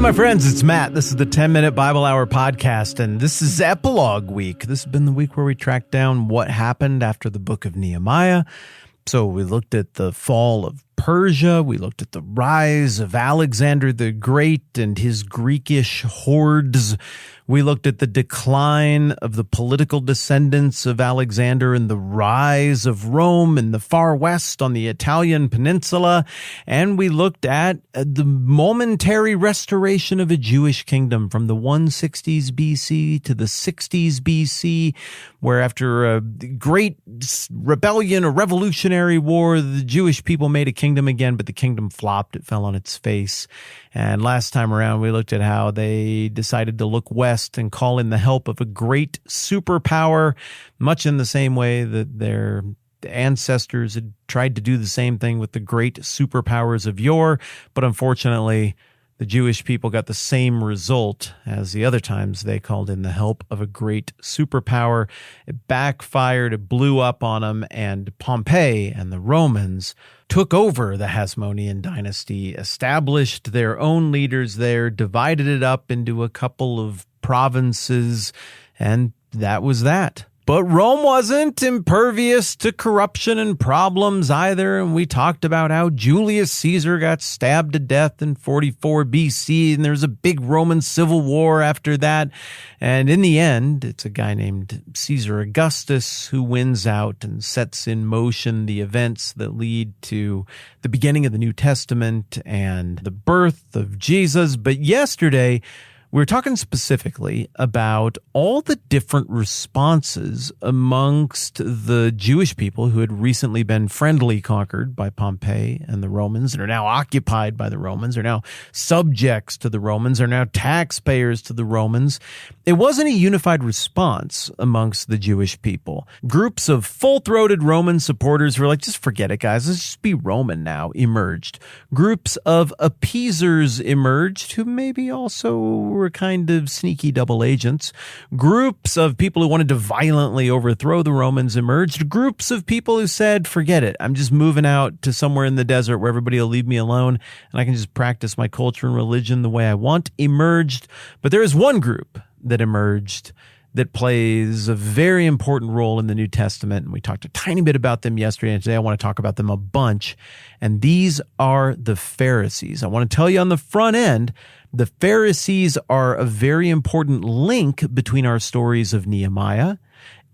my friends, it's Matt. This is the 10-Minute Bible Hour podcast, and this is Epilogue Week. This has been the week where we tracked down what happened after the book of Nehemiah. So we looked at the fall of Persia, we looked at the rise of Alexander the Great and his Greekish hordes. We looked at the decline of the political descendants of Alexander and the rise of Rome in the far west on the Italian peninsula. And we looked at the momentary restoration of a Jewish kingdom from the 160s BC to the 60s BC, where after a great rebellion, a revolutionary war, the Jewish people made a kingdom again, but the kingdom flopped. It fell on its face. And last time around, we looked at how they decided to look west and call in the help of a great superpower, much in the same way that their ancestors had tried to do the same thing with the great superpowers of yore. But unfortunately, the Jewish people got the same result as the other times they called in the help of a great superpower. It backfired, it blew up on them, and Pompey and the Romans took over the Hasmonean dynasty, established their own leaders there, divided it up into a couple of provinces, and that was that. But Rome wasn't impervious to corruption and problems either, and we talked about how Julius Caesar got stabbed to death in 44 BC, and there's a big Roman civil war after that. And in the end, it's a guy named Caesar Augustus who wins out and sets in motion the events that lead to the beginning of the New Testament and the birth of Jesus. But yesterday, we were talking specifically about all the different responses amongst the Jewish people who had recently been friendly conquered by Pompey and the Romans and are now occupied by the Romans, are now subjects to the Romans, are now taxpayers to the Romans. It wasn't a unified response amongst the Jewish people. Groups of full-throated Roman supporters were like, just forget it, guys. Let's just be Roman now, emerged. Groups of appeasers emerged who maybe also were kind of sneaky double agents. Groups of people who wanted to violently overthrow the Romans emerged. Groups of people who said, forget it, I'm just moving out to somewhere in the desert where everybody will leave me alone and I can just practice my culture and religion the way I want, emerged. But there is one group that emerged that plays a very important role in the New Testament. And we talked a tiny bit about them yesterday, and today I want to talk about them a bunch. And these are the Pharisees. I want to tell you on the front end, the Pharisees are a very important link between our stories of Nehemiah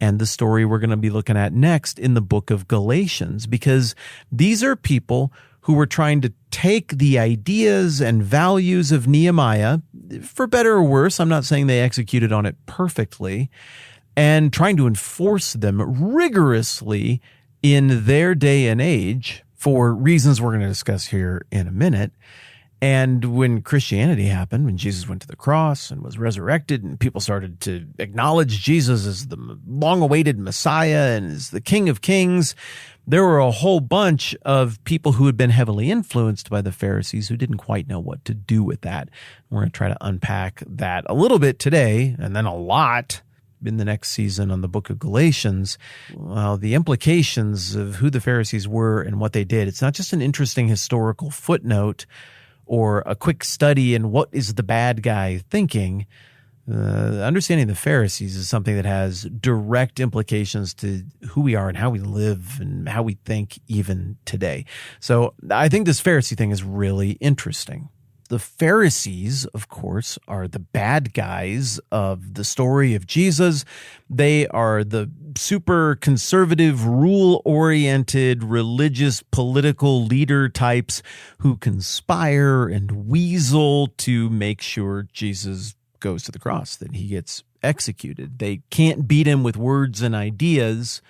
and the story we're going to be looking at next in the book of Galatians, because these are people who were trying to take the ideas and values of Nehemiah, for better or worse, I'm not saying they executed on it perfectly, and trying to enforce them rigorously in their day and age for reasons we're going to discuss here in a minute. And when Christianity happened, when Jesus went to the cross and was resurrected and people started to acknowledge Jesus as the long-awaited Messiah and as the King of Kings, there were a whole bunch of people who had been heavily influenced by the Pharisees who didn't quite know what to do with that. We're going to try to unpack that a little bit today and then a lot in the next season on the book of Galatians. Well, the implications of who the Pharisees were and what they did, it's not just an interesting historical footnote or a quick study in what is the bad guy thinking. Understanding the Pharisees is something that has direct implications to who we are and how we live and how we think even today. So I think this Pharisee thing is really interesting. The Pharisees, of course, are the bad guys of the story of Jesus. They are the super conservative, rule-oriented, religious, political leader types who conspire and weasel to make sure Jesus goes to the cross, that he gets executed. They can't beat him with words and ideas,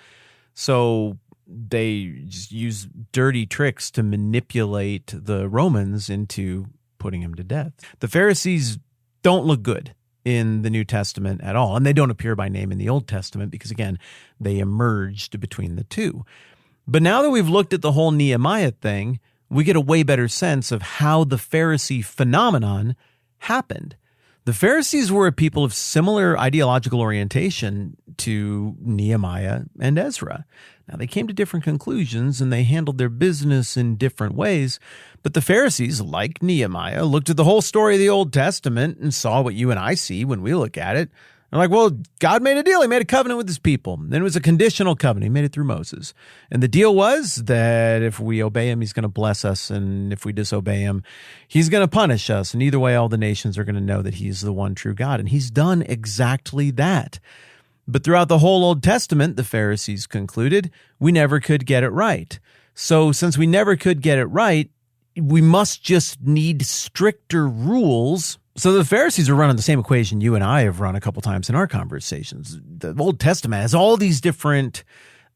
so they just use dirty tricks to manipulate the Romans into putting him to death. The Pharisees don't look good in the New Testament at all, and they don't appear by name in the Old Testament because, again, they emerged between the two. But now that we've looked at the whole Nehemiah thing, we get a way better sense of how the Pharisee phenomenon happened. The The Pharisees were a people of similar ideological orientation to Nehemiah and Ezra. Now, they came to different conclusions and they handled their business in different ways, but the Pharisees, like Nehemiah, looked at the whole story of the Old Testament and saw what you and I see when we look at it. They're like, well, God made a deal. He made a covenant with his people. Then it was a conditional covenant. He made it through Moses. And the deal was that if we obey him, he's going to bless us. And if we disobey him, he's going to punish us. And either way, all the nations are going to know that he's the one true God. And he's done exactly that. But throughout the whole Old Testament, the Pharisees concluded, we never could get it right. So since we never could get it right, we must just need stricter rules. So the Pharisees are running the same equation you and I have run a couple times in our conversations. The Old Testament has all these different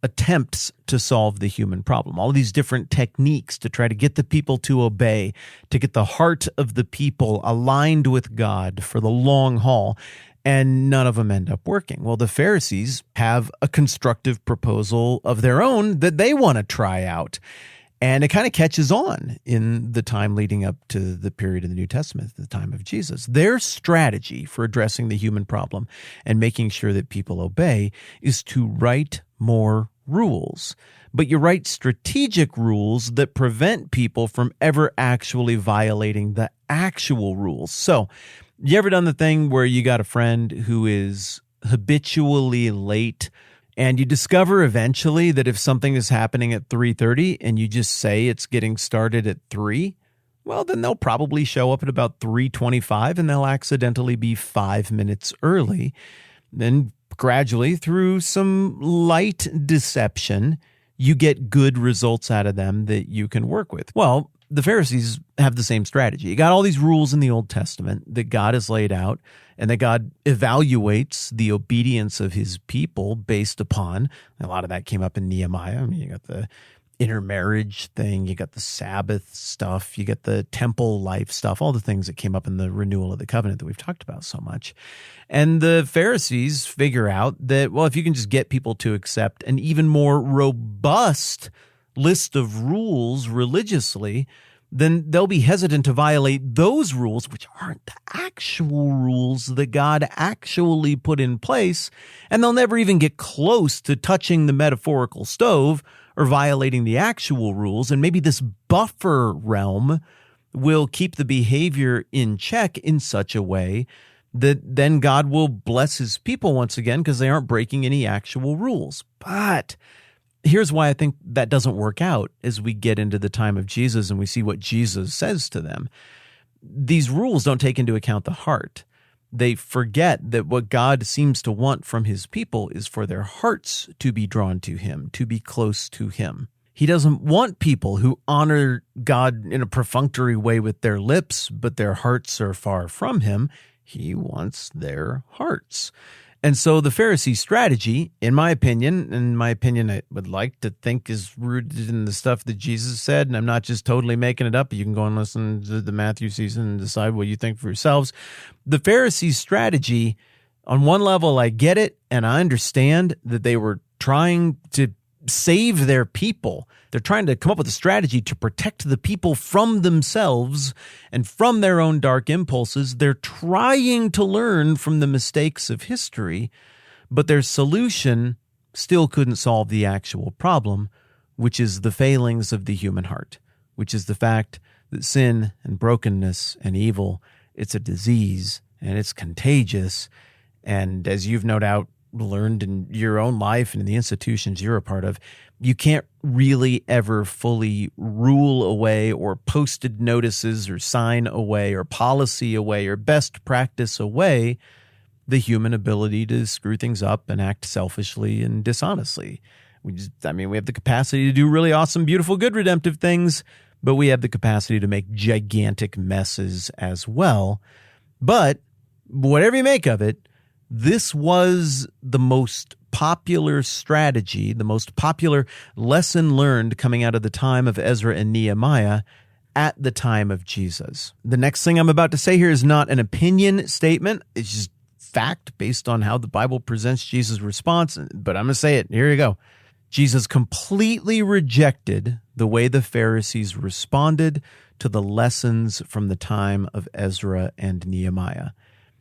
attempts to solve the human problem, all these different techniques to try to get the people to obey, to get the heart of the people aligned with God for the long haul, and none of them end up working. Well, the Pharisees have a constructive proposal of their own that they want to try out. And it kind of catches on in the time leading up to the period of the New Testament, the time of Jesus. Their strategy for addressing the human problem and making sure that people obey is to write more rules. But you write strategic rules that prevent people from ever actually violating the actual rules. So, you ever done the thing where you got a friend who is habitually late, and you discover eventually that if something is happening at 3:30 and you just say it's getting started at 3, well, then they'll probably show up at about 3:25 and they'll accidentally be 5 minutes early. Then gradually, through some light deception, you get good results out of them that you can work with. Well, the Pharisees have the same strategy. You got all these rules in the Old Testament that God has laid out and that God evaluates the obedience of his people based upon. A lot of that came up in Nehemiah. I mean, you got the intermarriage thing, you got the Sabbath stuff, you got the temple life stuff, all the things that came up in the renewal of the covenant that we've talked about so much. And the Pharisees figure out that, well, if you can just get people to accept an even more robust list of rules religiously, then they'll be hesitant to violate those rules, which aren't the actual rules that God actually put in place, and they'll never even get close to touching the metaphorical stove or violating the actual rules. And maybe this buffer realm will keep the behavior in check in such a way that then God will bless his people once again because they aren't breaking any actual rules. But here's why I think that doesn't work out as we get into the time of Jesus and we see what Jesus says to them. These rules don't take into account the heart. They forget that what God seems to want from his people is for their hearts to be drawn to him, to be close to him. He doesn't want people who honor God in a perfunctory way with their lips, but their hearts are far from him. He wants their hearts. And so the Pharisee strategy, in my opinion, I would like to think is rooted in the stuff that Jesus said, and I'm not just totally making it up. You can go and listen to the Matthew season and decide what you think for yourselves. The Pharisee strategy, on one level, I get it, and I understand that they were trying to save their people. They're trying to come up with a strategy to protect the people from themselves and from their own dark impulses. They're trying to learn from the mistakes of history, but their solution still couldn't solve the actual problem, which is the failings of the human heart, which is the fact that sin and brokenness and evil, it's a disease and it's contagious. And as you've no doubt learned in your own life and in the institutions you're a part of, you can't really ever fully rule away or posted notices or sign away or policy away or best practice away the human ability to screw things up and act selfishly and dishonestly. We have the capacity to do really awesome, beautiful, good, redemptive things, but we have the capacity to make gigantic messes as well. But whatever you make of it, this was the most popular strategy, the most popular lesson learned coming out of the time of Ezra and Nehemiah at the time of Jesus. The next thing I'm about to say here is not an opinion statement. It's just fact based on how the Bible presents Jesus' response, but I'm going to say it. Here you go. Jesus completely rejected the way the Pharisees responded to the lessons from the time of Ezra and Nehemiah.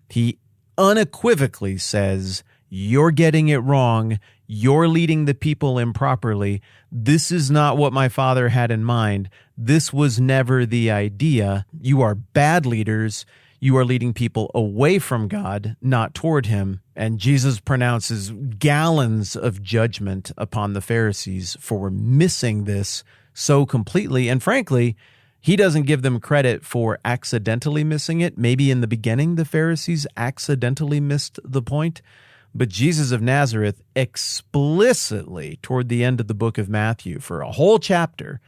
He unequivocally says, you're getting it wrong. You're leading the people improperly. This is not what my Father had in mind. This was never the idea. You are bad leaders. You are leading people away from God, not toward him. And Jesus pronounces gallons of judgment upon the Pharisees for missing this so completely. And frankly, he doesn't give them credit for accidentally missing it. Maybe in the beginning, the Pharisees accidentally missed the point. But Jesus of Nazareth explicitly, toward the end of the book of Matthew, for a whole chapter,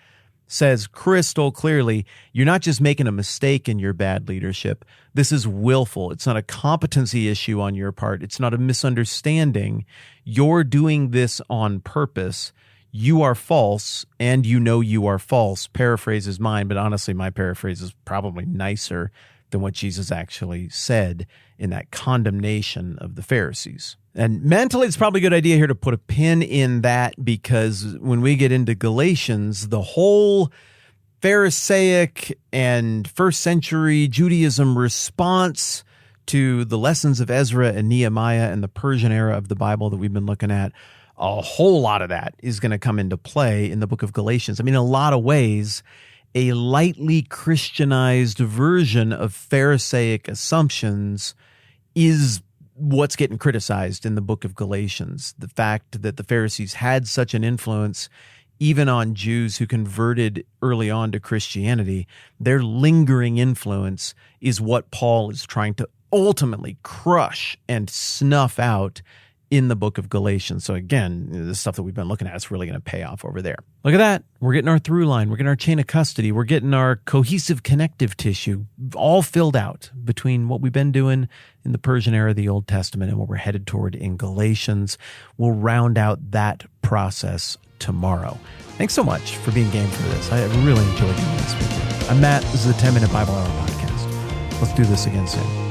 says crystal clearly, you're not just making a mistake in your bad leadership. This is willful. It's not a competency issue on your part. It's not a misunderstanding. You're doing this on purpose. You are false, and you know you are false. Paraphrase is mine, but honestly, my paraphrase is probably nicer than what Jesus actually said in that condemnation of the Pharisees. And mentally, it's probably a good idea here to put a pin in that, because when we get into Galatians, the whole Pharisaic and first century Judaism response to the lessons of Ezra and Nehemiah and the Persian era of the Bible that we've been looking at, a whole lot of that is going to come into play in the book of Galatians. I mean, in a lot of ways, a lightly Christianized version of Pharisaic assumptions is what's getting criticized in the book of Galatians. The fact that the Pharisees had such an influence even on Jews who converted early on to Christianity, their lingering influence is what Paul is trying to ultimately crush and snuff out in the book of Galatians. So again, the stuff that we've been looking at is really going to pay off over there. Look at that. We're getting our through line. We're getting our chain of custody. We're getting our cohesive connective tissue all filled out between what we've been doing in the Persian era of the Old Testament and what we're headed toward in Galatians. We'll round out that process tomorrow. Thanks so much for being game for this. I really enjoyed doing this with you. I'm Matt. This is the 10 Minute Bible Hour Podcast. Let's do this again soon.